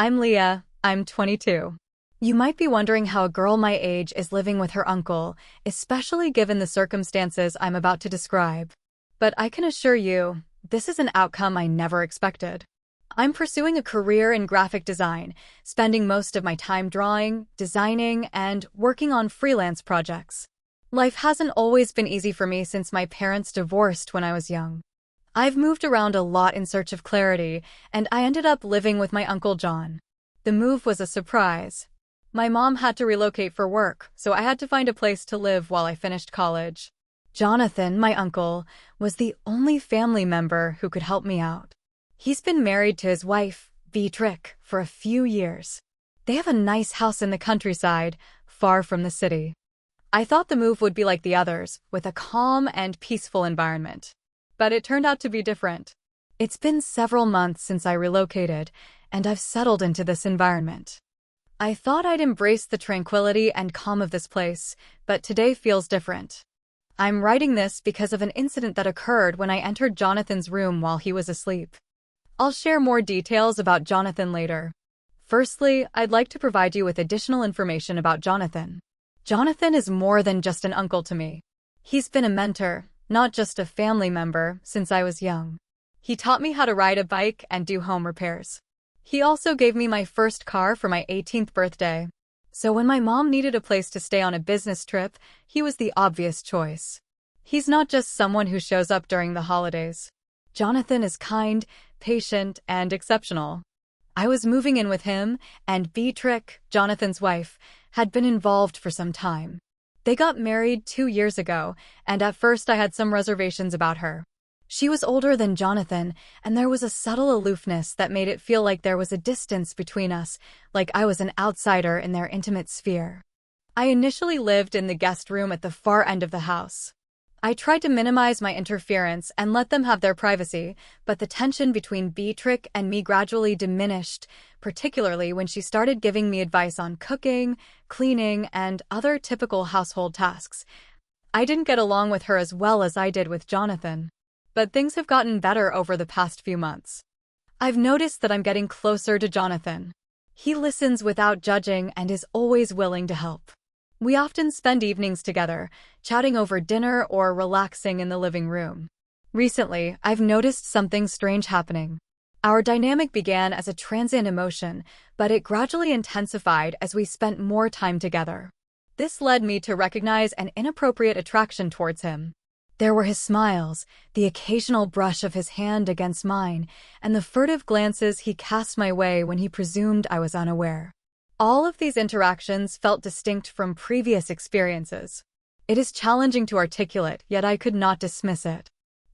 I'm Leah. I'm 22. You might be wondering how a girl my age is living with her uncle, especially given the circumstances I'm about to describe. But I can assure you, this is an outcome I never expected. I'm pursuing a career in graphic design, spending most of my time drawing, designing, and working on freelance projects. Life hasn't always been easy for me since my parents divorced when I was young. I've moved around a lot in search of clarity, and I ended up living with my Uncle John. The move was a surprise. My mom had to relocate for work, so I had to find a place to live while I finished college. Jonathan, my uncle, was the only family member who could help me out. He's been married to his wife, Beatrice, for a few years. They have a nice house in the countryside, far from the city. I thought the move would be like the others, with a calm and peaceful environment. But it turned out to be different. It's been several months since I relocated, and I've settled into this environment. I thought I'd embrace the tranquility and calm of this place, but today feels different. I'm writing this because of an incident that occurred when I entered Jonathan's room while he was asleep. I'll share more details about Jonathan later. Firstly, I'd like to provide you with additional information about Jonathan. Jonathan is more than just an uncle to me. He's been a mentor, not just a family member, since I was young. He taught me how to ride a bike and do home repairs. He also gave me my first car for my 18th birthday. So when my mom needed a place to stay on a business trip, he was the obvious choice. He's not just someone who shows up during the holidays. Jonathan is kind, patient, and exceptional. I was moving in with him, and Beatrice, Jonathan's wife, had been involved for some time. They got married 2 years ago, and at first I had some reservations about her. She was older than Jonathan, and there was a subtle aloofness that made it feel like there was a distance between us, like I was an outsider in their intimate sphere. I initially lived in the guest room at the far end of the house. I tried to minimize my interference and let them have their privacy, but the tension between Beatrice and me gradually diminished, particularly when she started giving me advice on cooking, cleaning, and other typical household tasks. I didn't get along with her as well as I did with Jonathan. But things have gotten better over the past few months. I've noticed that I'm getting closer to Jonathan. He listens without judging and is always willing to help. We often spend evenings together, chatting over dinner or relaxing in the living room. Recently, I've noticed something strange happening. Our dynamic began as a transient emotion, but it gradually intensified as we spent more time together. This led me to recognize an inappropriate attraction towards him. There were his smiles, the occasional brush of his hand against mine, and the furtive glances he cast my way when he presumed I was unaware. All of these interactions felt distinct from previous experiences. It is challenging to articulate, yet I could not dismiss it.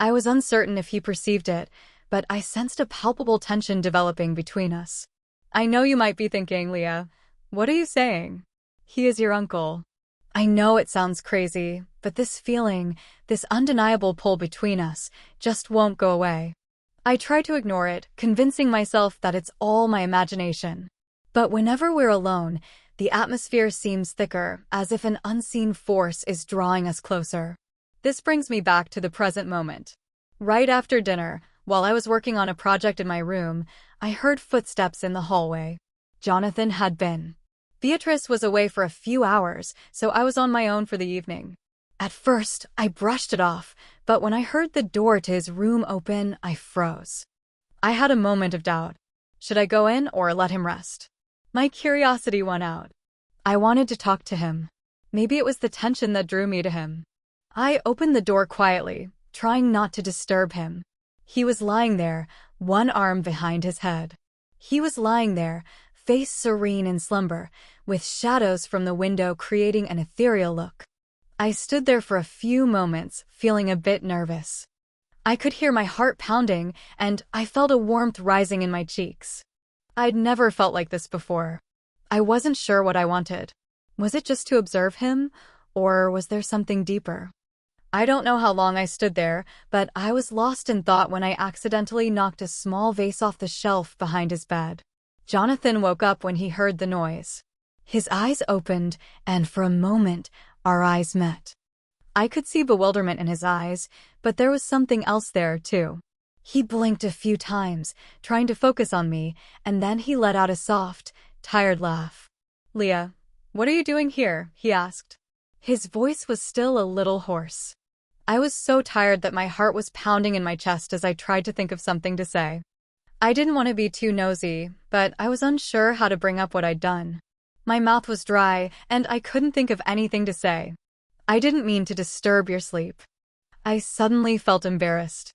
I was uncertain if he perceived it, but I sensed a palpable tension developing between us. I know you might be thinking, Leah, what are you saying? He is your uncle. I know it sounds crazy, but this feeling, this undeniable pull between us, just won't go away. I try to ignore it, convincing myself that it's all my imagination. But whenever we're alone, the atmosphere seems thicker, as if an unseen force is drawing us closer. This brings me back to the present moment. Right after dinner, while I was working on a project in my room, I heard footsteps in the hallway. Jonathan had been. Beatrice was away for a few hours, so I was on my own for the evening. At first, I brushed it off, but when I heard the door to his room open, I froze. I had a moment of doubt. Should I go in or let him rest? My curiosity won out. I wanted to talk to him. Maybe it was the tension that drew me to him. I opened the door quietly, trying not to disturb him. He was lying there, one arm behind his head. He was lying there, face serene in slumber, with shadows from the window creating an ethereal look. I stood there for a few moments, feeling a bit nervous. I could hear my heart pounding, and I felt a warmth rising in my cheeks. I'd never felt like this before. I wasn't sure what I wanted. Was it just to observe him, or was there something deeper? I don't know how long I stood there, but I was lost in thought when I accidentally knocked a small vase off the shelf behind his bed. Jonathan woke up when he heard the noise. His eyes opened, and for a moment, our eyes met. I could see bewilderment in his eyes, but there was something else there, too. He blinked a few times, trying to focus on me, and then he let out a soft, tired laugh. "Leah, what are you doing here?" he asked. His voice was still a little hoarse. I was so tired that my heart was pounding in my chest as I tried to think of something to say. I didn't want to be too nosy, but I was unsure how to bring up what I'd done. My mouth was dry, and I couldn't think of anything to say. "I didn't mean to disturb your sleep." I suddenly felt embarrassed.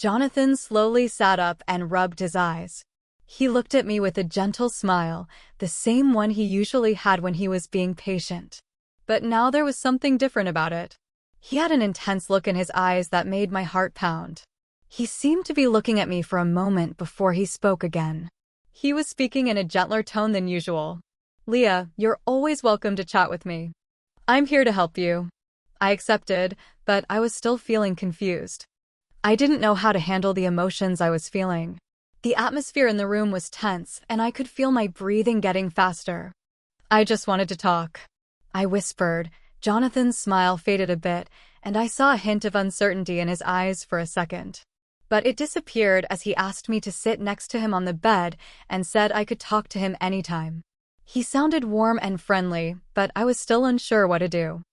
Jonathan slowly sat up and rubbed his eyes. He looked at me with a gentle smile, the same one he usually had when he was being patient. But now there was something different about it. He had an intense look in his eyes that made my heart pound. He seemed to be looking at me for a moment before he spoke again. He was speaking in a gentler tone than usual. "Leah, you're always welcome to chat with me. I'm here to help you." I accepted, but I was still feeling confused. I didn't know how to handle the emotions I was feeling. The atmosphere in the room was tense, and I could feel my breathing getting faster. "I just wanted to talk," I whispered. Jonathan's smile faded a bit, and I saw a hint of uncertainty in his eyes for a second. But it disappeared as he asked me to sit next to him on the bed and said I could talk to him anytime. He sounded warm and friendly, but I was still unsure what to do.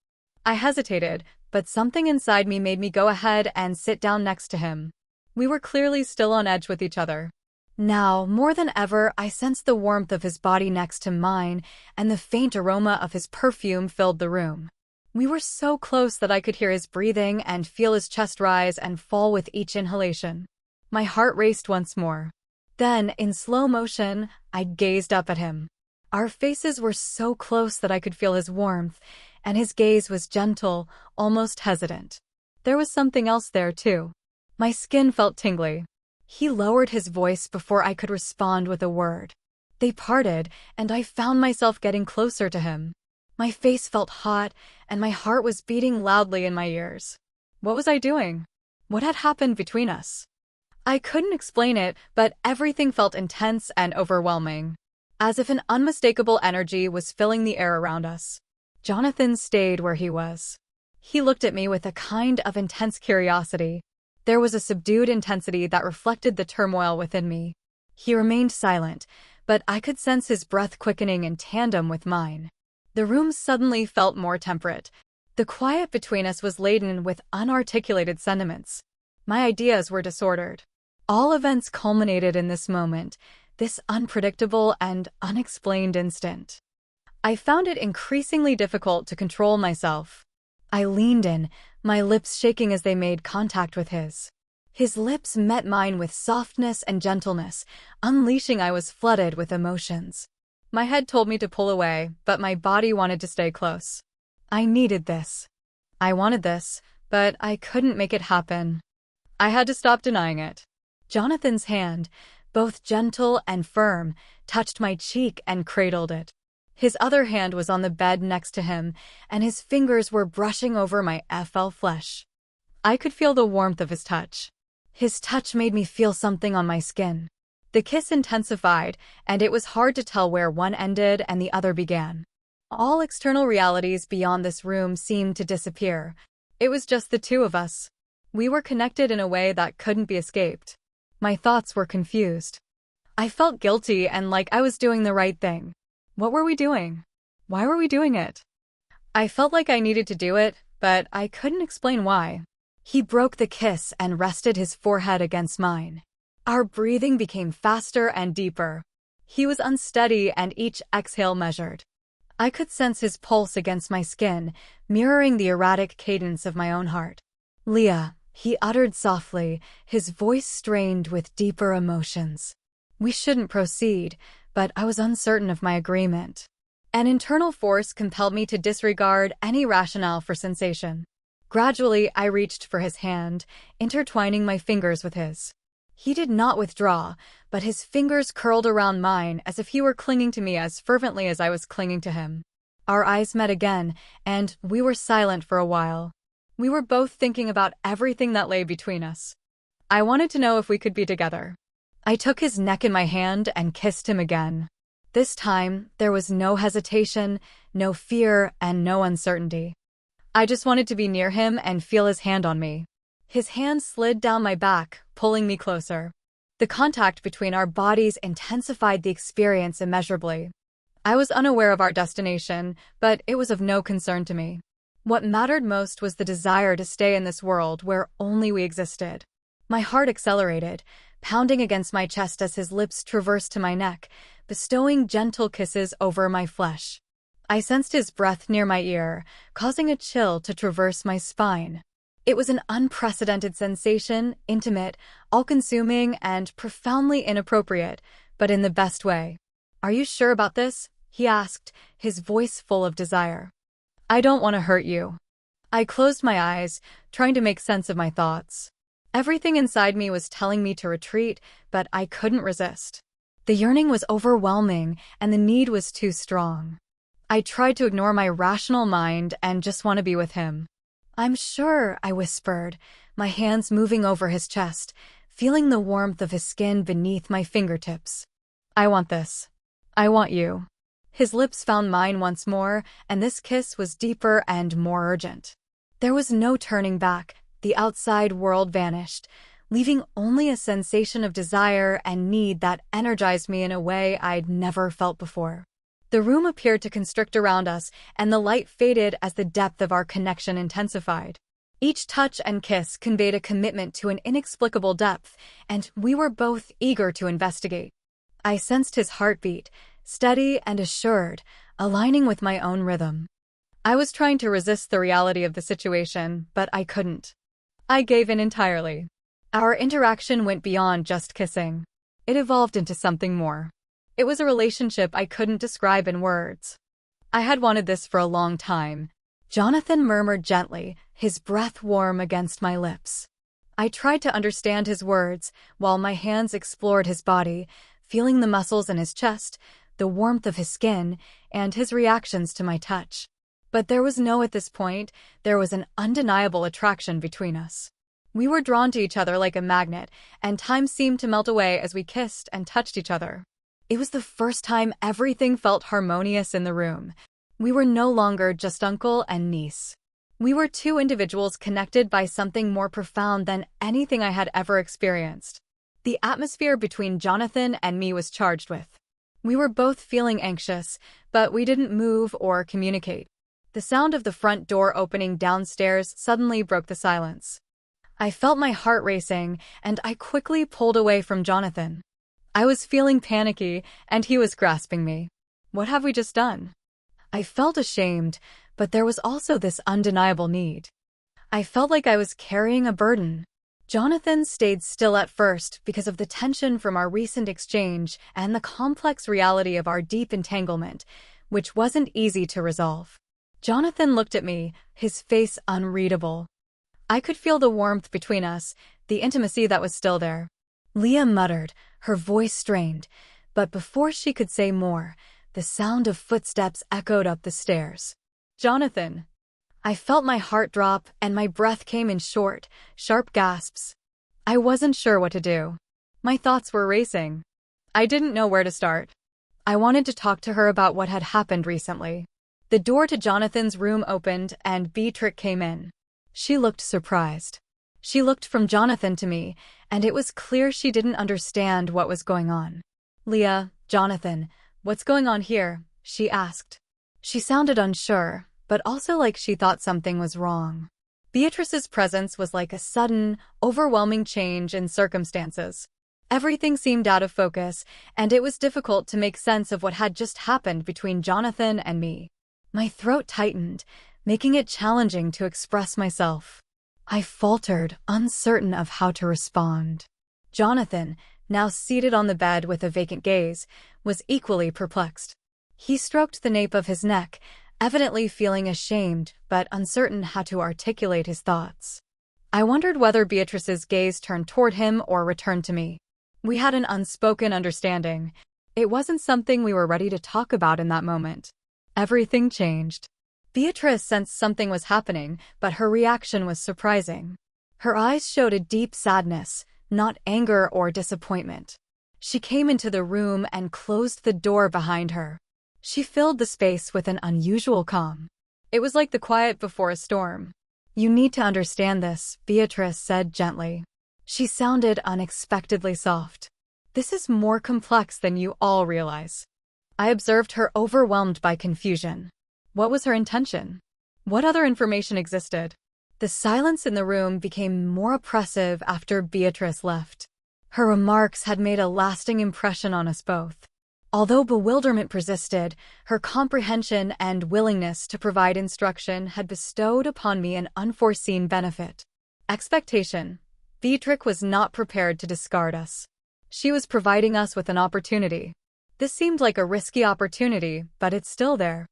I hesitated, but something inside me made me go ahead and sit down next to him. We were clearly still on edge with each other. Now, more than ever, I sensed the warmth of his body next to mine, and the faint aroma of his perfume filled the room. We were so close that I could hear his breathing and feel his chest rise and fall with each inhalation. My heart raced once more. Then, in slow motion, I gazed up at him. Our faces were so close that I could feel his warmth, and his gaze was gentle, almost hesitant. There was something else there, too. My skin felt tingly. He lowered his voice before I could respond with a word. They parted, and I found myself getting closer to him. My face felt hot, and my heart was beating loudly in my ears. What was I doing? What had happened between us? I couldn't explain it, but everything felt intense and overwhelming, as if an unmistakable energy was filling the air around us. Jonathan stayed where he was. He looked at me with a kind of intense curiosity. There was a subdued intensity that reflected the turmoil within me. He remained silent, but I could sense his breath quickening in tandem with mine. The room suddenly felt more temperate. The quiet between us was laden with unarticulated sentiments. My ideas were disordered. All events culminated in this moment, this unpredictable and unexplained instant. I found it increasingly difficult to control myself. I leaned in, my lips shaking as they made contact with his. His lips met mine with softness and gentleness, unleashing. I was flooded with emotions. My head told me to pull away, but my body wanted to stay close. I needed this. I wanted this, but I couldn't make it happen. I had to stop denying it. Jonathan's hand, both gentle and firm, touched my cheek and cradled it. His other hand was on the bed next to him, and his fingers were brushing over my FL flesh. I could feel the warmth of his touch. His touch made me feel something on my skin. The kiss intensified, and it was hard to tell where one ended and the other began. All external realities beyond this room seemed to disappear. It was just the two of us. We were connected in a way that couldn't be escaped. My thoughts were confused. I felt guilty and like I was doing the right thing. What were we doing? Why were we doing it? I felt like I needed to do it, but I couldn't explain why. He broke the kiss and rested his forehead against mine. Our breathing became faster and deeper. He was unsteady and each exhale measured. I could sense his pulse against my skin, mirroring the erratic cadence of my own heart. "Leah," he uttered softly, his voice strained with deeper emotions. We shouldn't proceed, but I was uncertain of my agreement. An internal force compelled me to disregard any rationale for sensation. Gradually, I reached for his hand, intertwining my fingers with his. He did not withdraw, but his fingers curled around mine as if he were clinging to me as fervently as I was clinging to him. Our eyes met again, and we were silent for a while. We were both thinking about everything that lay between us. I wanted to know if we could be together. I took his neck in my hand and kissed him again. This time, there was no hesitation, no fear, and no uncertainty. I just wanted to be near him and feel his hand on me. His hand slid down my back, pulling me closer. The contact between our bodies intensified the experience immeasurably. I was unaware of our destination, but it was of no concern to me. What mattered most was the desire to stay in this world where only we existed. My heart accelerated, pounding against my chest as his lips traversed to my neck, bestowing gentle kisses over my flesh. I sensed his breath near my ear, causing a chill to traverse my spine. It was an unprecedented sensation, intimate, all-consuming, and profoundly inappropriate, but in the best way. "Are you sure about this?" he asked, his voice full of desire. "I don't want to hurt you." I closed my eyes, trying to make sense of my thoughts. Everything inside me was telling me to retreat, but I couldn't resist. The yearning was overwhelming, and the need was too strong. I tried to ignore my rational mind and just want to be with him. "I'm sure," I whispered, my hands moving over his chest, feeling the warmth of his skin beneath my fingertips. "I want this. I want you." His lips found mine once more, and this kiss was deeper and more urgent. There was no turning back. The outside world vanished, leaving only a sensation of desire and need that energized me in a way I'd never felt before. The room appeared to constrict around us, and the light faded as the depth of our connection intensified. Each touch and kiss conveyed a commitment to an inexplicable depth, and we were both eager to investigate. I sensed his heartbeat, steady and assured, aligning with my own rhythm. I was trying to resist the reality of the situation, but I couldn't. I gave in entirely. Our interaction went beyond just kissing. It evolved into something more. It was a relationship I couldn't describe in words. "I had wanted this for a long time," Jonathan murmured gently, his breath warm against my lips. I tried to understand his words, while my hands explored his body, feeling the muscles in his chest, the warmth of his skin, and his reactions to my touch. But there was no at this point, there was an undeniable attraction between us. We were drawn to each other like a magnet, and time seemed to melt away as we kissed and touched each other. It was the first time everything felt harmonious in the room. We were no longer just uncle and niece. We were two individuals connected by something more profound than anything I had ever experienced. The atmosphere between Jonathan and me was charged with. We were both feeling anxious, but we didn't move or communicate. The sound of the front door opening downstairs suddenly broke the silence. I felt my heart racing, and I quickly pulled away from Jonathan. I was feeling panicky, and he was grasping me. What have we just done? I felt ashamed, but there was also this undeniable need. I felt like I was carrying a burden. Jonathan stayed still at first because of the tension from our recent exchange and the complex reality of our deep entanglement, which wasn't easy to resolve. Jonathan looked at me, his face unreadable. I could feel the warmth between us, the intimacy that was still there. Leah muttered, her voice strained, but before she could say more, the sound of footsteps echoed up the stairs. "Jonathan!" I felt my heart drop and my breath came in short, sharp gasps. I wasn't sure what to do. My thoughts were racing. I didn't know where to start. I wanted to talk to her about what had happened recently. The door to Jonathan's room opened and Beatrice came in. She looked surprised. She looked from Jonathan to me, and it was clear she didn't understand what was going on. "Leah, Jonathan, what's going on here?" she asked. She sounded unsure, but also like she thought something was wrong. Beatrice's presence was like a sudden, overwhelming change in circumstances. Everything seemed out of focus, and it was difficult to make sense of what had just happened between Jonathan and me. My throat tightened, making it challenging to express myself. I faltered, uncertain of how to respond. Jonathan, now seated on the bed with a vacant gaze, was equally perplexed. He stroked the nape of his neck, evidently feeling ashamed but uncertain how to articulate his thoughts. I wondered whether Beatrice's gaze turned toward him or returned to me. We had an unspoken understanding. It wasn't something we were ready to talk about in that moment. Everything changed. Beatrice sensed something was happening, but her reaction was surprising. Her eyes showed a deep sadness, not anger or disappointment. She came into the room and closed the door behind her. She filled the space with an unusual calm. It was like the quiet before a storm. You need to understand this, Beatrice said gently. She sounded unexpectedly soft. This is more complex than you all realize. I observed her overwhelmed by confusion. What was her intention? What other information existed? The silence in the room became more oppressive after Beatrice left. Her remarks had made a lasting impression on us both. Although bewilderment persisted, her comprehension and willingness to provide instruction had bestowed upon me an unforeseen benefit. Expectation. Beatrix was not prepared to discard us. She was providing us with an opportunity. This seemed like a risky opportunity, but it's still there.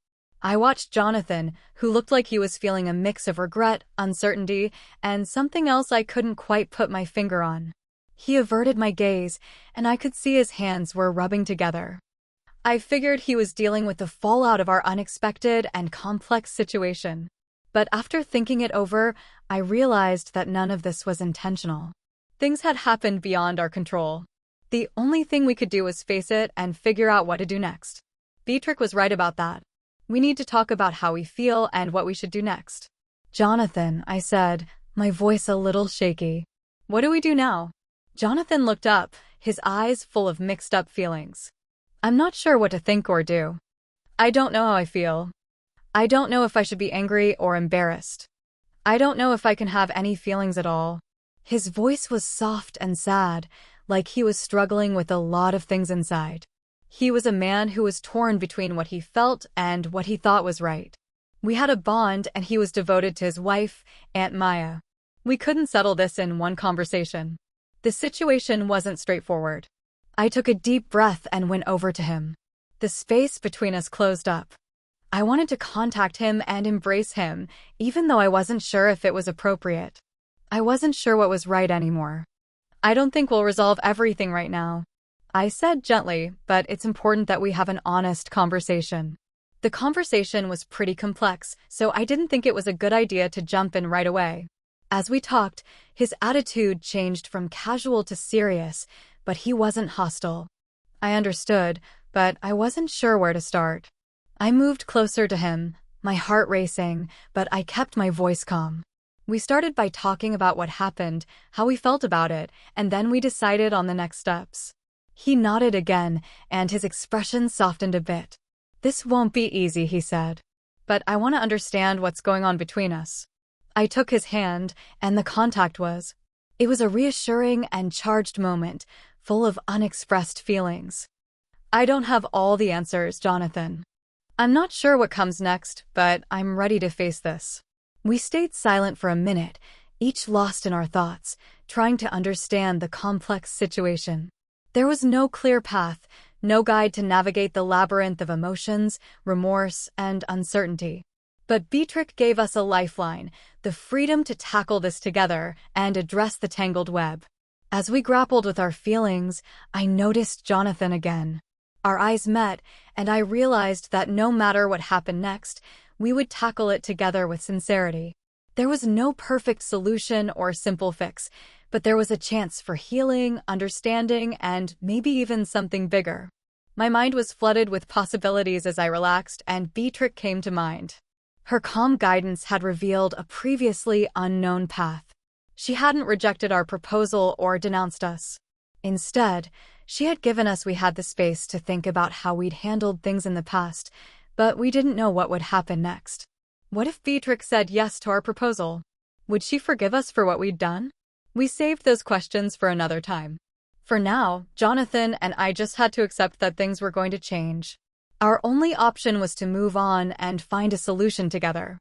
I watched Jonathan, who looked like he was feeling a mix of regret, uncertainty, and something else I couldn't quite put my finger on. He averted my gaze, and I could see his hands were rubbing together. I figured he was dealing with the fallout of our unexpected and complex situation. But after thinking it over, I realized that none of this was intentional. Things had happened beyond our control. The only thing we could do was face it and figure out what to do next. Beatrix was right about that. We need to talk about how we feel and what we should do next. Jonathan, I said, my voice a little shaky. What do we do now? Jonathan looked up, his eyes full of mixed-up feelings. I'm not sure what to think or do. I don't know how I feel. I don't know if I should be angry or embarrassed. I don't know if I can have any feelings at all. His voice was soft and sad, like he was struggling with a lot of things inside. He was a man who was torn between what he felt and what he thought was right. We had a bond and he was devoted to his wife, Aunt Maya. We couldn't settle this in one conversation. The situation wasn't straightforward. I took a deep breath and went over to him. The space between us closed up. I wanted to contact him and embrace him, even though I wasn't sure if it was appropriate. I wasn't sure what was right anymore. I don't think we'll resolve everything right now, I said gently, but it's important that we have an honest conversation. The conversation was pretty complex, so I didn't think it was a good idea to jump in right away. As we talked, his attitude changed from casual to serious, but he wasn't hostile. I understood, but I wasn't sure where to start. I moved closer to him, my heart racing, but I kept my voice calm. We started by talking about what happened, how we felt about it, and then we decided on the next steps. He nodded again, and his expression softened a bit. This won't be easy, he said. But I want to understand what's going on between us. I took his hand, and the contact was. It was a reassuring and charged moment, full of unexpressed feelings. I don't have all the answers, Jonathan. I'm not sure what comes next, but I'm ready to face this. We stayed silent for a minute, each lost in our thoughts, trying to understand the complex situation. There was no clear path, no guide to navigate the labyrinth of emotions, remorse, and uncertainty. But Beatrix gave us a lifeline, the freedom to tackle this together and address the tangled web. As we grappled with our feelings, I noticed Jonathan again. Our eyes met, and I realized that no matter what happened next, we would tackle it together with sincerity. There was no perfect solution or simple fix, but there was a chance for healing, understanding, and maybe even something bigger. My mind was flooded with possibilities as I relaxed, and Beatrix came to mind. Her calm guidance had revealed a previously unknown path. She hadn't rejected our proposal or denounced us. Instead, she had given us we had the space to think about how we'd handled things in the past, but we didn't know what would happen next. What if Beatrix said yes to our proposal? Would she forgive us for what we'd done? We saved those questions for another time. For now, Jonathan and I just had to accept that things were going to change. Our only option was to move on and find a solution together.